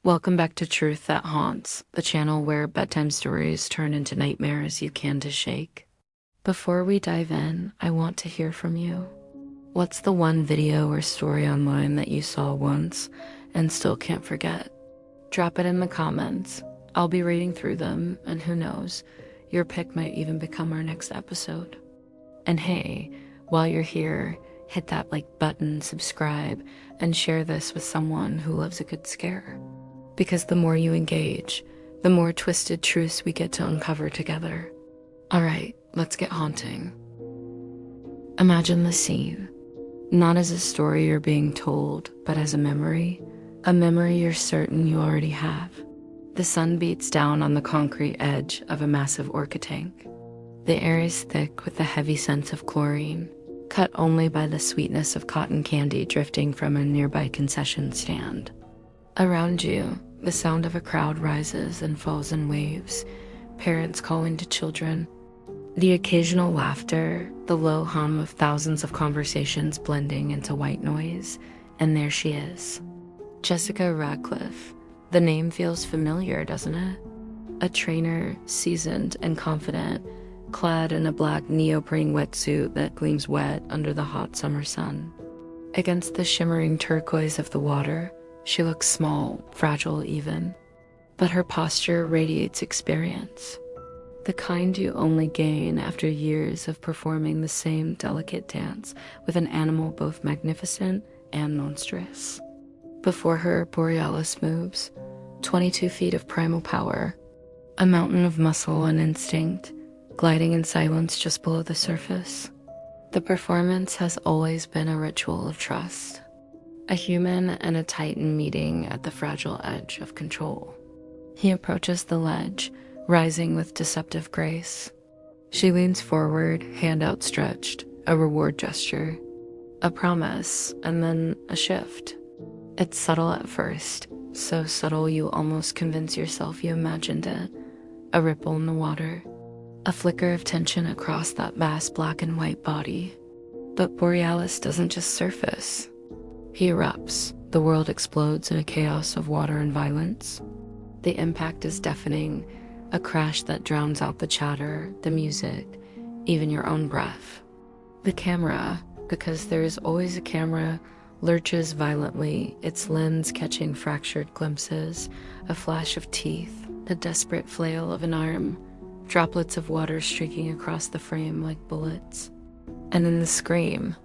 Welcome back to Truth That Haunts, the channel where bedtime stories turn into nightmares you can't shake. Before we dive in, I want to hear from you. What's the one video or story online that you saw once and still can't forget? Drop it in the comments. I'll be reading through them, and who knows, your pick might even become our next episode. And hey, while you're here, hit that like button, subscribe, and share this with someone who loves a good scare. Because the more you engage, the more twisted truths we get to uncover together. Alright, let's get haunting. Imagine the scene. Not as a story you're being told, but as a memory you're certain you already have. The sun beats down on the concrete edge of a massive Orca tank. The air is thick with a heavy scent of chlorine, cut only by the sweetness of cotton candy drifting from a nearby concession stand. Around you, the sound of a crowd rises and falls in waves, parents calling to children, the occasional laughter, the low hum of thousands of conversations blending into white noise, and there she is. Jessica Radcliffe. The name feels familiar, doesn't it? A trainer, seasoned and confident, clad in a black neoprene wetsuit that gleams wet under the hot summer sun. Against the shimmering turquoise of the water, she looks small, fragile even, but her posture radiates experience. The kind you only gain after years of performing the same delicate dance with an animal both magnificent and monstrous. Before her, Borealis moves, 22 feet of primal power, a mountain of muscle and instinct, gliding in silence just below the surface. The performance has always been a ritual of trust. A human and a titan meeting at the fragile edge of control. He approaches the ledge, rising with deceptive grace. She leans forward, hand outstretched, a reward gesture, a promise, and then a shift. It's subtle at first, so subtle you almost convince yourself you imagined it. A ripple in the water, a flicker of tension across that vast black and white body. But Borealis doesn't just surface. He erupts. The world explodes in a chaos of water and violence. The impact is deafening, a crash that drowns out the chatter, the music, even your own breath. The camera, because there is always a camera, lurches violently, its lens catching fractured glimpses, a flash of teeth, the desperate flail of an arm, droplets of water streaking across the frame like bullets. And then the scream.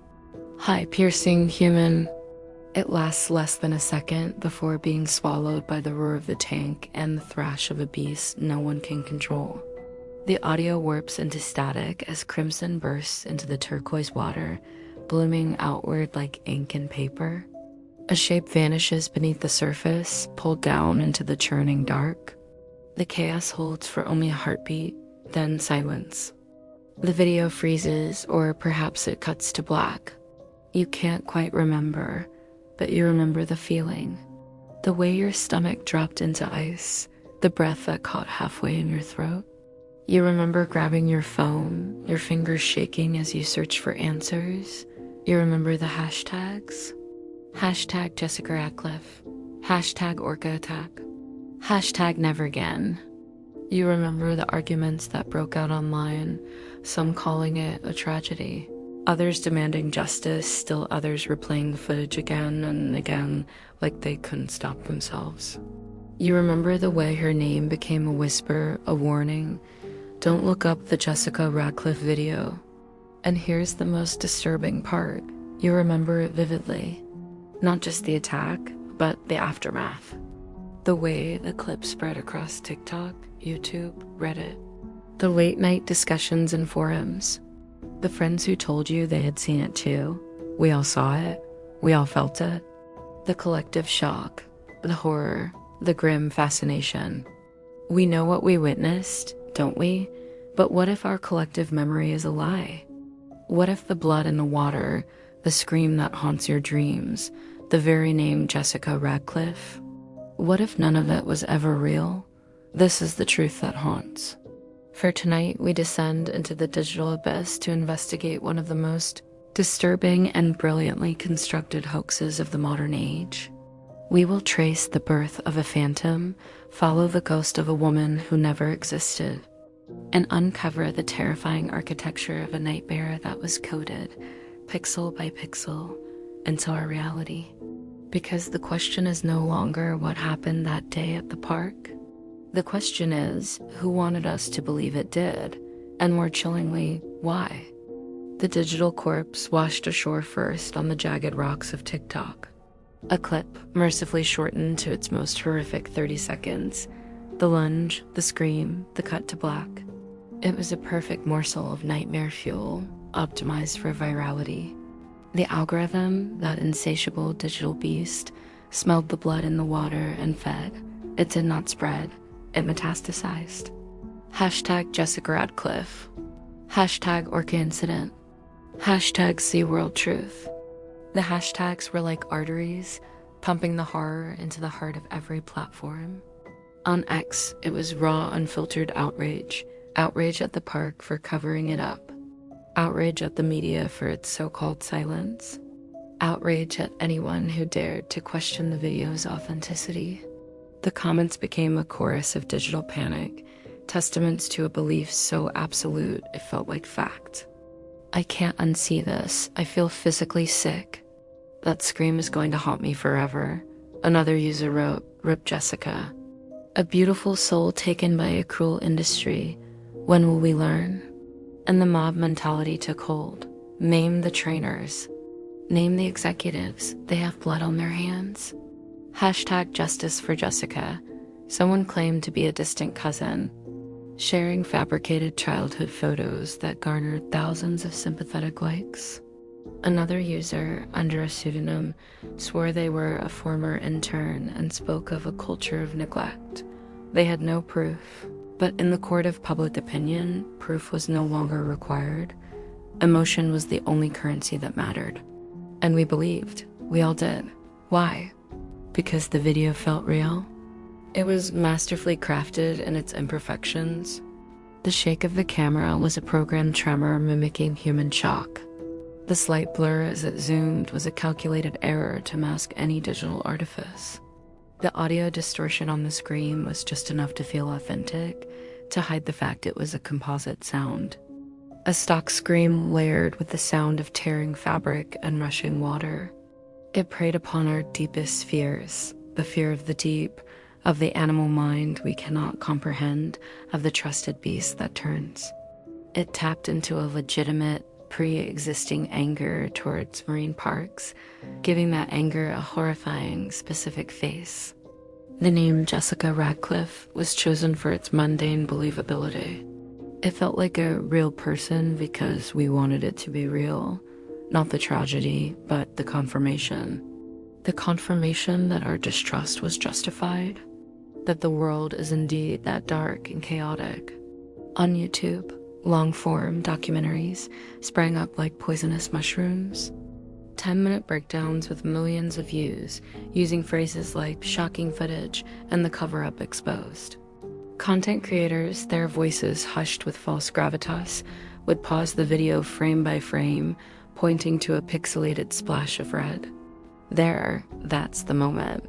High, piercing, human. It lasts less than a second before being swallowed by the roar of the tank and the thrash of a beast no one can control. The audio warps into static as crimson bursts into the turquoise water, blooming outward like ink and paper. A shape vanishes beneath the surface, pulled down into the churning dark. The chaos holds for only a heartbeat, then silence. The video freezes, or perhaps it cuts to black. You can't quite remember, but you remember the feeling. The way your stomach dropped into ice, the breath that caught halfway in your throat. You remember grabbing your phone, your fingers shaking as you search for answers. You remember the hashtags. Hashtag Jessica Radcliffe. Hashtag Orca Attack. Hashtag Never Again. You remember the arguments that broke out online, some calling it a tragedy. Others demanding justice, still others replaying the footage again and again like they couldn't stop themselves. You remember the way her name became a whisper, a warning. Don't look up the Jessica Radcliffe video. And here's the most disturbing part. You remember it vividly. Not just the attack, but the aftermath. The way the clip spread across TikTok, YouTube, Reddit. The late night discussions in forums. The friends who told you they had seen it too. We all saw it. We all felt it. The collective shock, the horror, the grim fascination. We know what we witnessed, don't we? But what if our collective memory is a lie? What if the blood in the water, the scream that haunts your dreams, the very name Jessica Radcliffe? What if none of it was ever real? This is the truth that haunts. For tonight, we descend into the digital abyss to investigate one of the most disturbing and brilliantly constructed hoaxes of the modern age. We will trace the birth of a phantom, follow the ghost of a woman who never existed, and uncover the terrifying architecture of a nightmare that was coded, pixel by pixel, into our reality. Because the question is no longer what happened that day at the park. The question is, who wanted us to believe it did, and more chillingly, why? The digital corpse washed ashore first on the jagged rocks of TikTok. A clip mercifully shortened to its most horrific 30 seconds. The lunge, the scream, the cut to black. It was a perfect morsel of nightmare fuel, optimized for virality. The algorithm, that insatiable digital beast, smelled the blood in the water and fed. It did not spread. It metastasized. Hashtag Jessica Radcliffe. Hashtag Orca Incident. Hashtag SeaWorld Truth. The hashtags were like arteries, pumping the horror into the heart of every platform. On X, it was raw, unfiltered outrage. Outrage at the park for covering it up. Outrage at the media for its so-called silence. Outrage at anyone who dared to question the video's authenticity. The comments became a chorus of digital panic, testaments to a belief so absolute it felt like fact. I can't unsee this. I feel physically sick. That scream is going to haunt me forever. Another user wrote, "Rip Jessica." A beautiful soul taken by a cruel industry. When will we learn? And the mob mentality took hold. Name the trainers. Name the executives. They have blood on their hands. Hashtag Justice for Jessica. Someone claimed to be a distant cousin, sharing fabricated childhood photos that garnered thousands of sympathetic likes. Another user, under a pseudonym, swore they were a former intern and spoke of a culture of neglect. They had no proof, but in the court of public opinion, proof was no longer required. Emotion was the only currency that mattered. And we believed. We all did. Why? Because the video felt real? It was masterfully crafted in its imperfections. The shake of the camera was a programmed tremor mimicking human shock. The slight blur as it zoomed was a calculated error to mask any digital artifice. The audio distortion on the screen was just enough to feel authentic, to hide the fact it was a composite sound. A stock scream layered with the sound of tearing fabric and rushing water. It preyed upon our deepest fears, the fear of the deep, of the animal mind we cannot comprehend, of the trusted beast that turns. It tapped into a legitimate, pre-existing anger towards marine parks, giving that anger a horrifying, specific face. The name Jessica Radcliffe was chosen for its mundane believability. It felt like a real person because we wanted it to be real, not the tragedy, but the confirmation. The confirmation that our distrust was justified, that the world is indeed that dark and chaotic. On YouTube, long-form documentaries sprang up like poisonous mushrooms. 10-minute breakdowns with millions of views, using phrases like shocking footage and the cover-up exposed. Content creators, their voices hushed with false gravitas, would pause the video frame by frame, pointing to a pixelated splash of red. There, that's the moment.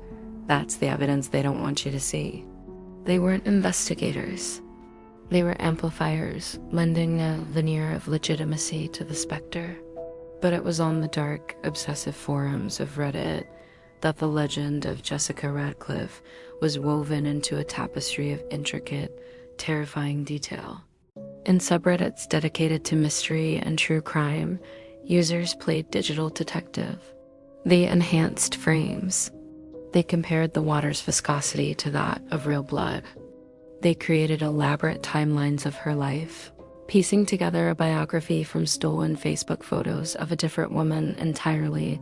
That's the evidence they don't want you to see. They weren't investigators. They were amplifiers, lending a veneer of legitimacy to the specter. But it was on the dark, obsessive forums of Reddit that the legend of Jessica Radcliffe was woven into a tapestry of intricate, terrifying detail. In subreddits dedicated to mystery and true crime, users played digital detective. They enhanced frames. They compared the water's viscosity to that of real blood. They created elaborate timelines of her life, piecing together a biography from stolen Facebook photos of a different woman entirely,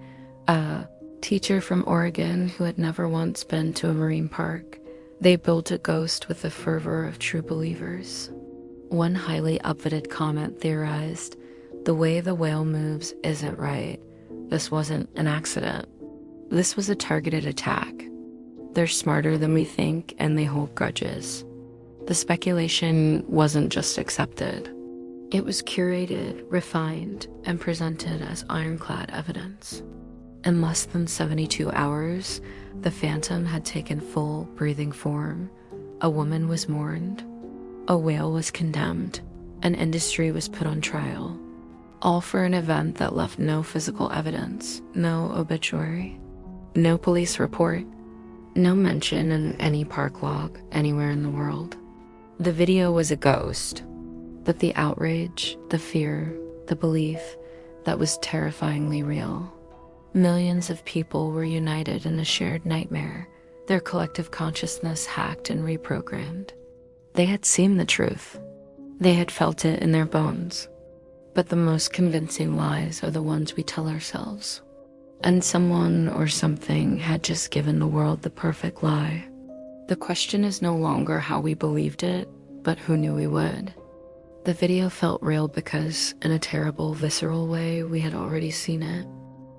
a teacher from Oregon who had never once been to a marine park. They built a ghost with the fervor of true believers. One highly upvoted comment theorized, "The way the whale moves isn't right. This wasn't an accident. This was a targeted attack. They're smarter than we think, and they hold grudges." The speculation wasn't just accepted. It was curated, refined, and presented as ironclad evidence. In less than 72 hours, the phantom had taken full breathing form. A woman was mourned, a whale was condemned, an industry was put on trial, all for an event that left no physical evidence, no obituary, no police report, no mention in any park log anywhere in the world. The video was a ghost, but the outrage, the fear, the belief, that was terrifyingly real. Millions of people were united in a shared nightmare, their collective consciousness hacked and reprogrammed. They had seen the truth. They had felt it in their bones. But the most convincing lies are the ones we tell ourselves. And someone or something had just given the world the perfect lie. The question is no longer how we believed it, but who knew we would. The video felt real because, in a terrible, visceral way, we had already seen it.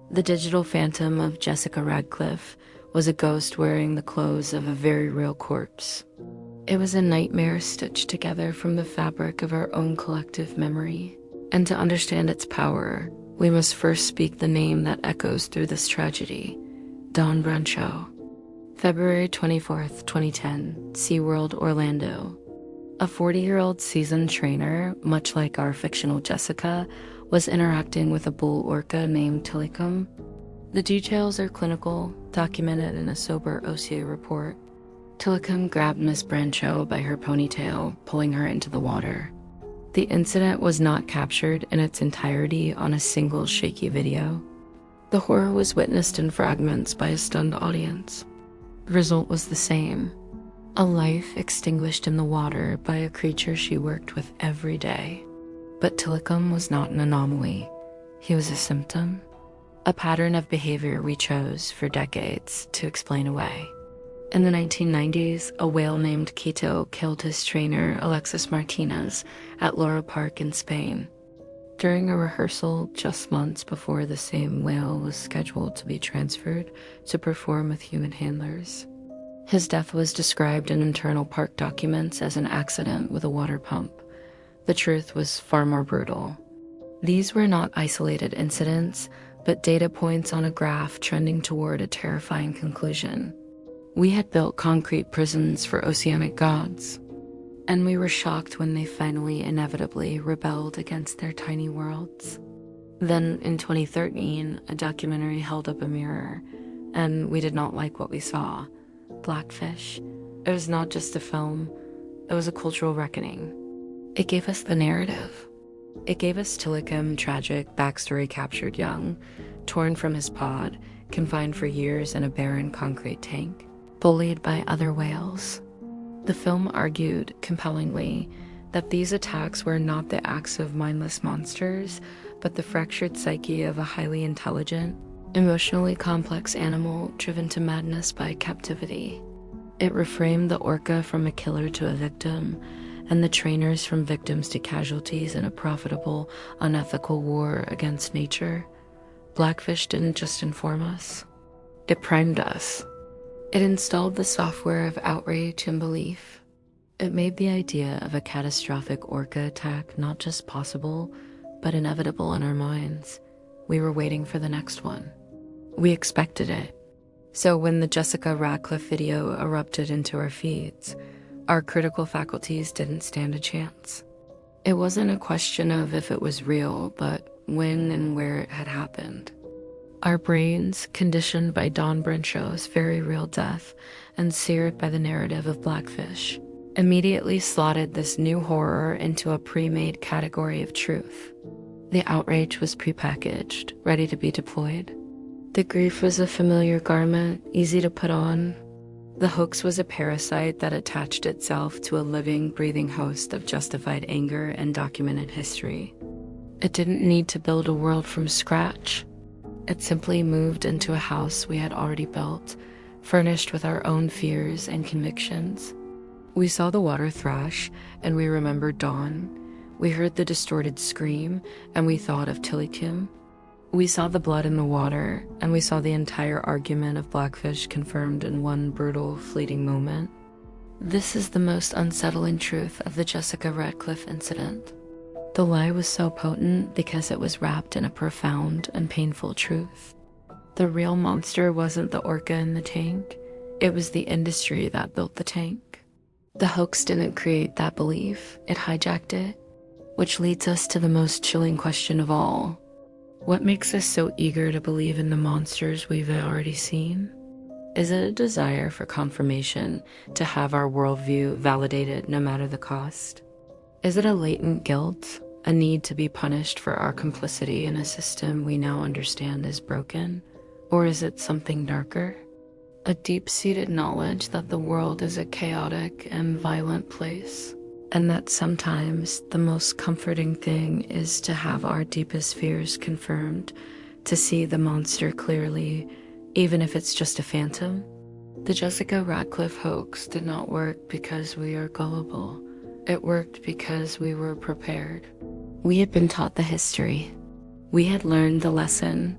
The digital phantom of Jessica Radcliffe was a ghost wearing the clothes of a very real corpse. It was a nightmare stitched together from the fabric of our own collective memory. And to understand its power, we must first speak the name that echoes through this tragedy: Dawn Brancheau. February 24th, 2010, SeaWorld, Orlando. A 40-year-old seasoned trainer, much like our fictional Jessica, was interacting with a bull orca named Tillicum. The details are clinical, documented in a sober OCA report. Tillicum grabbed Miss Brancheau by her ponytail, pulling her into the water. The incident was not captured in its entirety on a single shaky video. The horror was witnessed in fragments by a stunned audience. The result was the same: a life extinguished in the water by a creature she worked with every day. But Tillicum was not an anomaly. He was a symptom, a pattern of behavior we chose for decades to explain away. In the 1990s, a whale named Quito killed his trainer, Alexis Martinez, at Lora Park in Spain. During a rehearsal just months before the same whale was scheduled to be transferred to perform with human handlers. His death was described in internal park documents as an accident with a water pump. The truth was far more brutal. These were not isolated incidents, but data points on a graph trending toward a terrifying conclusion. We had built concrete prisons for oceanic gods, and we were shocked when they finally inevitably rebelled against their tiny worlds. Then, in 2013, a documentary held up a mirror, and we did not like what we saw. Blackfish. It was not just a film, it was a cultural reckoning. It gave us the narrative. It gave us Tillicum, tragic backstory captured young, torn from his pod, confined for years in a barren concrete tank, bullied by other whales. The film argued, compellingly, that these attacks were not the acts of mindless monsters, but the fractured psyche of a highly intelligent, emotionally complex animal driven to madness by captivity. It reframed the orca from a killer to a victim, and the trainers from victims to casualties in a profitable, unethical war against nature. Blackfish didn't just inform us. It primed us. It installed the software of outrage and belief. It made the idea of a catastrophic orca attack not just possible, but inevitable in our minds. We were waiting for the next one. We expected it. So when the Jessica Radcliffe video erupted into our feeds, our critical faculties didn't stand a chance. It wasn't a question of if it was real, but when and where it had happened. Our brains, conditioned by Dawn Brancheau's very real death and seared by the narrative of Blackfish, immediately slotted this new horror into a pre-made category of truth. The outrage was prepackaged, ready to be deployed. The grief was a familiar garment, easy to put on. The hoax was a parasite that attached itself to a living, breathing host of justified anger and documented history. It didn't need to build a world from scratch. It simply moved into a house we had already built, furnished with our own fears and convictions. We saw the water thrash, and we remembered Dawn. We heard the distorted scream, and we thought of Tillicum. We saw the blood in the water, and we saw the entire argument of Blackfish confirmed in one brutal, fleeting moment. This is the most unsettling truth of the Jessica Radcliffe incident. The lie was so potent because it was wrapped in a profound and painful truth. The real monster wasn't the orca in the tank, it was the industry that built the tank. The hoax didn't create that belief, it hijacked it, which leads us to the most chilling question of all. What makes us so eager to believe in the monsters we've already seen? Is it a desire for confirmation, to have our worldview validated no matter the cost? Is it a latent guilt, a need to be punished for our complicity in a system we now understand is broken? Or is it something darker? A deep-seated knowledge that the world is a chaotic and violent place, and that sometimes the most comforting thing is to have our deepest fears confirmed, to see the monster clearly, even if it's just a phantom. The Jessica Radcliffe hoax did not work because we are gullible. It worked because we were prepared. We had been taught the history. We had learned the lesson.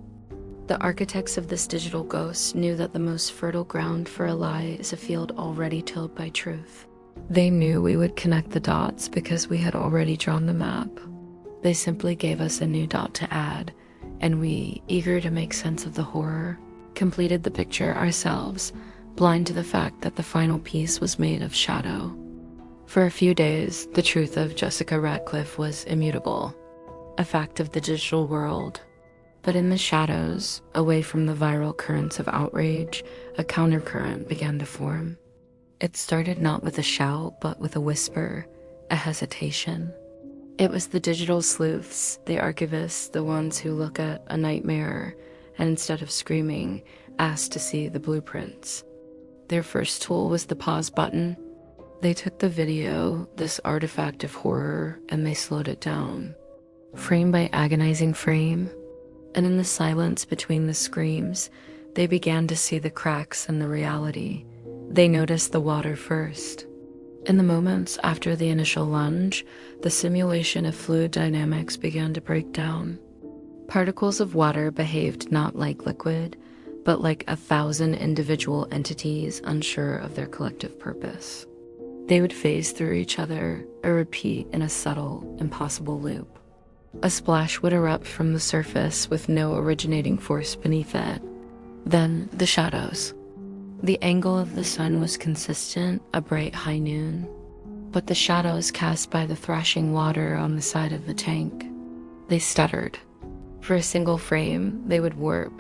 The architects of this digital ghost knew that the most fertile ground for a lie is a field already tilled by truth. They knew we would connect the dots because we had already drawn the map. They simply gave us a new dot to add, and we, eager to make sense of the horror, completed the picture ourselves, blind to the fact that the final piece was made of shadow. For a few days, the truth of Jessica Radcliffe was immutable, a fact of the digital world. But in the shadows, away from the viral currents of outrage, a countercurrent began to form. It started not with a shout, but with a whisper, a hesitation. It was the digital sleuths, the archivists, the ones who look at a nightmare and instead of screaming, asked to see the blueprints. Their first tool was the pause button. They took the video, this artifact of horror, and they slowed it down, frame by agonizing frame. And in the silence between the screams, they began to see the cracks in the reality. They noticed the water first. In the moments after the initial lunge, the simulation of fluid dynamics began to break down. Particles of water behaved not like liquid, but like 1,000 individual entities unsure of their collective purpose. They would phase through each other, a repeat in a subtle, impossible loop. A splash would erupt from the surface with no originating force beneath it. Then the shadows. The angle of the sun was consistent, a bright high noon. But the shadows cast by the thrashing water on the side of the tank, they stuttered. For a single frame, they would warp,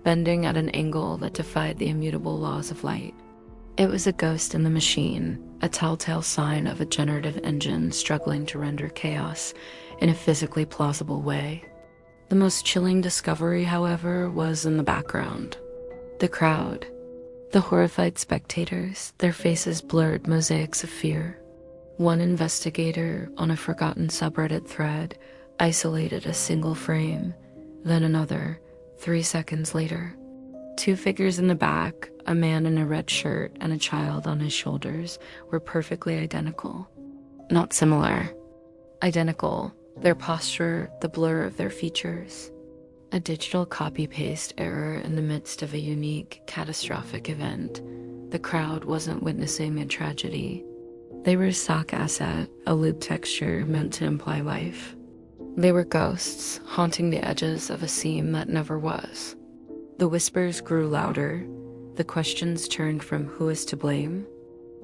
bending at an angle that defied the immutable laws of light. It was a ghost in the machine, a telltale sign of a generative engine struggling to render chaos in a physically plausible way. The most chilling discovery, however, was in the background. The crowd. The horrified spectators, their faces blurred mosaics of fear. One investigator on a forgotten subreddit thread isolated a single frame, then another, 3 seconds later. 2 figures in the back, a man in a red shirt and a child on his shoulders, were perfectly identical. Not similar. Identical. Their posture, the blur of their features. A digital copy-paste error in the midst of a unique, catastrophic event. The crowd wasn't witnessing a tragedy. They were a stock asset, a loop texture meant to imply life. They were ghosts, haunting the edges of a seam that never was. The whispers grew louder. The questions turned from who is to blame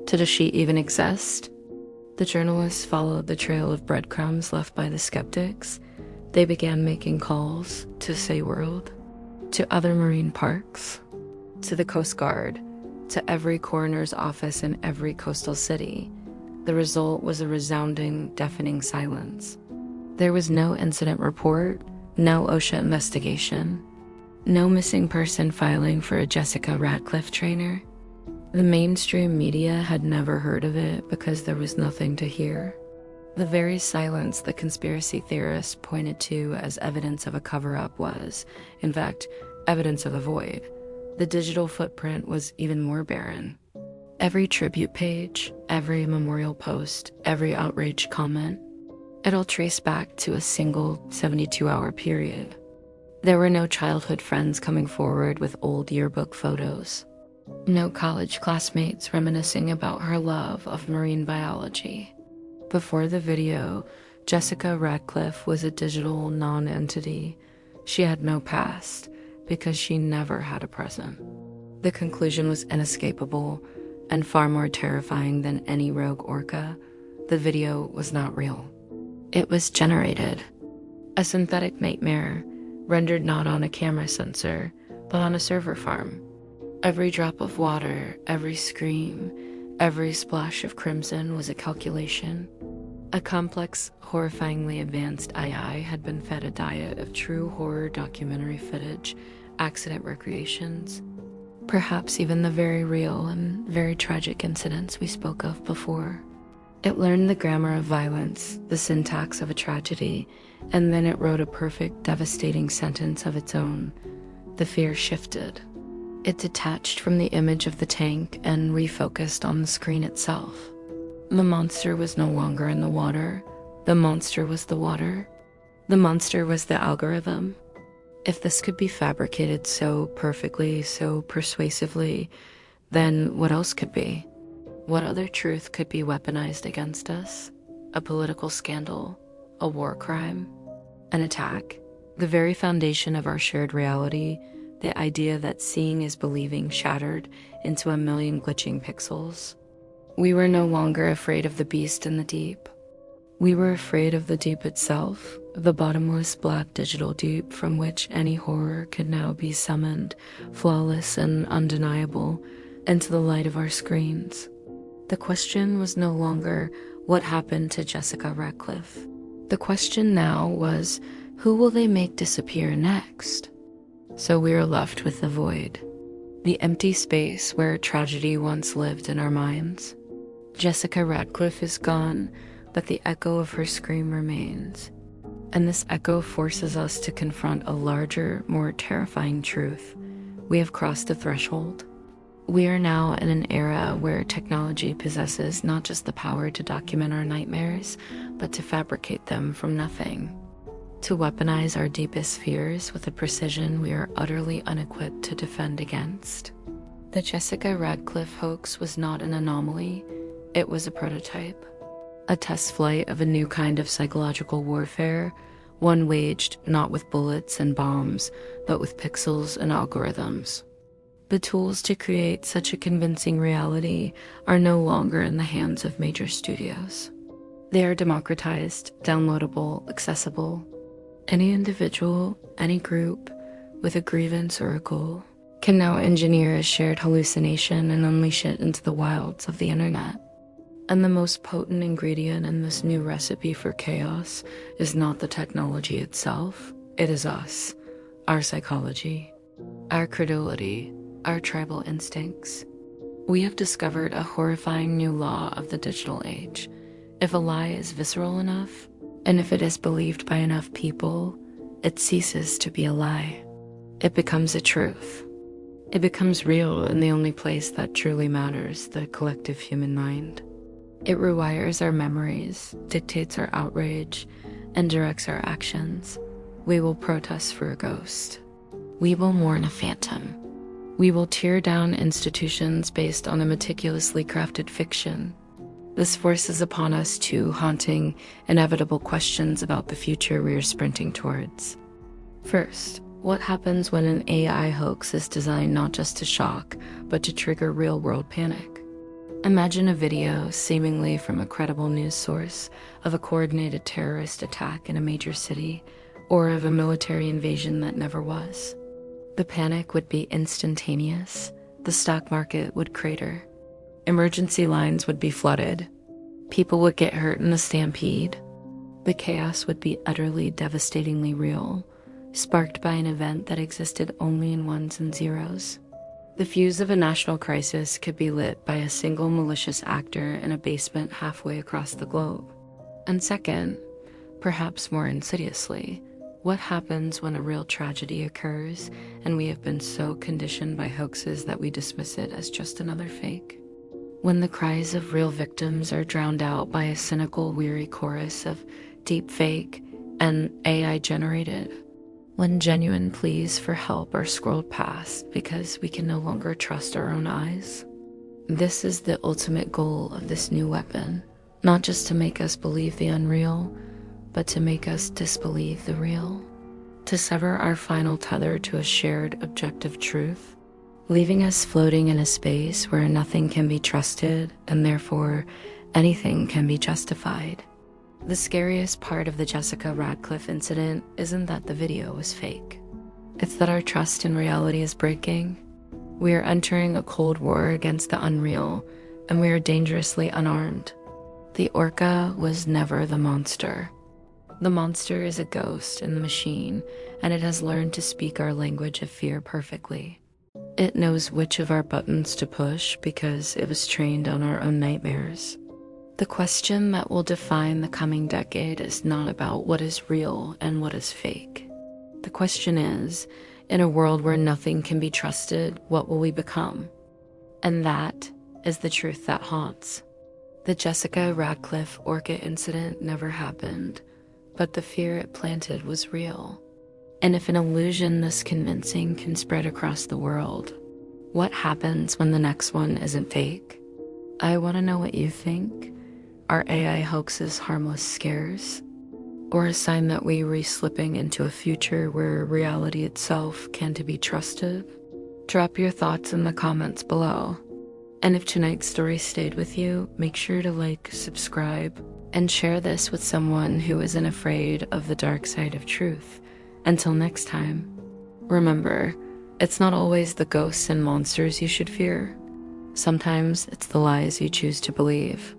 to does she even exist? The journalists followed the trail of breadcrumbs left by the skeptics. They began making calls to SeaWorld, to other marine parks, to the Coast Guard, to every coroner's office in every coastal city. The result was a resounding, deafening silence. There was no incident report, no OSHA investigation, no missing person filing for a Jessica Radcliffe trainer. The mainstream media had never heard of it because there was nothing to hear. The very silence the conspiracy theorists pointed to as evidence of a cover-up was, in fact, evidence of a void. The digital footprint was even more barren. Every tribute page, every memorial post, every outrage comment, it all traced back to a single 72-hour period. There were no childhood friends coming forward with old yearbook photos. No college classmates reminiscing about her love of marine biology. Before the video, Jessica Radcliffe was a digital non-entity. She had no past, because she never had a present. The conclusion was inescapable and far more terrifying than any rogue orca. The video was not real. It was generated. A synthetic nightmare rendered not on a camera sensor, but on a server farm. Every drop of water, every scream, every splash of crimson was a calculation. A complex, horrifyingly advanced AI had been fed a diet of true horror documentary footage, accident recreations, perhaps even the very real and very tragic incidents we spoke of before. It learned the grammar of violence, the syntax of a tragedy, and then it wrote a perfect, devastating sentence of its own. The fear shifted. It detached from the image of the tank and refocused on the screen itself. The monster was no longer in the water. The monster was the water. The monster was the algorithm. If this could be fabricated so perfectly, so persuasively, then what else could be? What other truth could be weaponized against us? A political scandal? A war crime? An attack? The very foundation of our shared reality, the idea that seeing is believing, shattered into a million glitching pixels. We were no longer afraid of the beast in the deep. We were afraid of the deep itself, the bottomless black digital deep from which any horror could now be summoned, flawless and undeniable, into the light of our screens. The question was no longer, what happened to Jessica Radcliffe? The question now was, who will they make disappear next? So we are left with the void, the empty space where tragedy once lived in our minds. Jessica Radcliffe is gone, but the echo of her scream remains. And this echo forces us to confront a larger, more terrifying truth. We have crossed the threshold. We are now in an era where technology possesses not just the power to document our nightmares, but to fabricate them from nothing. To weaponize our deepest fears with a precision we are utterly unequipped to defend against. The Jessica Radcliffe hoax was not an anomaly. It was a prototype, a test flight of a new kind of psychological warfare, one waged not with bullets and bombs, but with pixels and algorithms. The tools to create such a convincing reality are no longer in the hands of major studios. They are democratized, downloadable, accessible. Any individual, any group, with a grievance or a goal, can now engineer a shared hallucination and unleash it into the wilds of the internet. And the most potent ingredient in this new recipe for chaos is not the technology itself, it is us, our psychology, our credulity, our tribal instincts. We have discovered a horrifying new law of the digital age. If a lie is visceral enough, and if it is believed by enough people, it ceases to be a lie. It becomes a truth. It becomes real in the only place that truly matters, the collective human mind. It rewires our memories, dictates our outrage, and directs our actions. We will protest for a ghost. We will mourn a phantom. We will tear down institutions based on a meticulously crafted fiction. This forces upon us two haunting, inevitable questions about the future we are sprinting towards. First, what happens when an AI hoax is designed not just to shock, but to trigger real-world panic? Imagine a video, seemingly from a credible news source, of a coordinated terrorist attack in a major city, or of a military invasion that never was. The panic would be instantaneous. The stock market would crater. Emergency lines would be flooded. People would get hurt in a stampede. The chaos would be utterly devastatingly real, sparked by an event that existed only in ones and zeros. The fuse of a national crisis could be lit by a single malicious actor in a basement halfway across the globe. And second, perhaps more insidiously, what happens when a real tragedy occurs and we have been so conditioned by hoaxes that we dismiss it as just another fake? When the cries of real victims are drowned out by a cynical, weary chorus of deep fake and AI generated? When genuine pleas for help are scrolled past because we can no longer trust our own eyes? This is the ultimate goal of this new weapon, not just to make us believe the unreal, but to make us disbelieve the real. to sever our final tether to a shared objective truth, leaving us floating in a space where nothing can be trusted and therefore anything can be justified. The scariest part of the Jessica Radcliffe incident isn't that the video was fake. It's that our trust in reality is breaking. We are entering a cold war against the unreal, and we are dangerously unarmed. The orca was never the monster. The monster is a ghost in the machine, and it has learned to speak our language of fear perfectly. It knows which of our buttons to push because it was trained on our own nightmares. The question that will define the coming decade is not about what is real and what is fake. The question is, in a world where nothing can be trusted, what will we become? And that is the truth that haunts. The Jessica Radcliffe Orca incident never happened, but the fear it planted was real. And if an illusion this convincing can spread across the world, what happens when the next one isn't fake? I want to know what you think. Are AI hoaxes harmless scares? Or a sign that we are slipping into a future where reality itself can't be trusted? Drop your thoughts in the comments below. And if tonight's story stayed with you, make sure to like, subscribe, and share this with someone who isn't afraid of the dark side of truth. Until next time, remember, it's not always the ghosts and monsters you should fear. Sometimes it's the lies you choose to believe.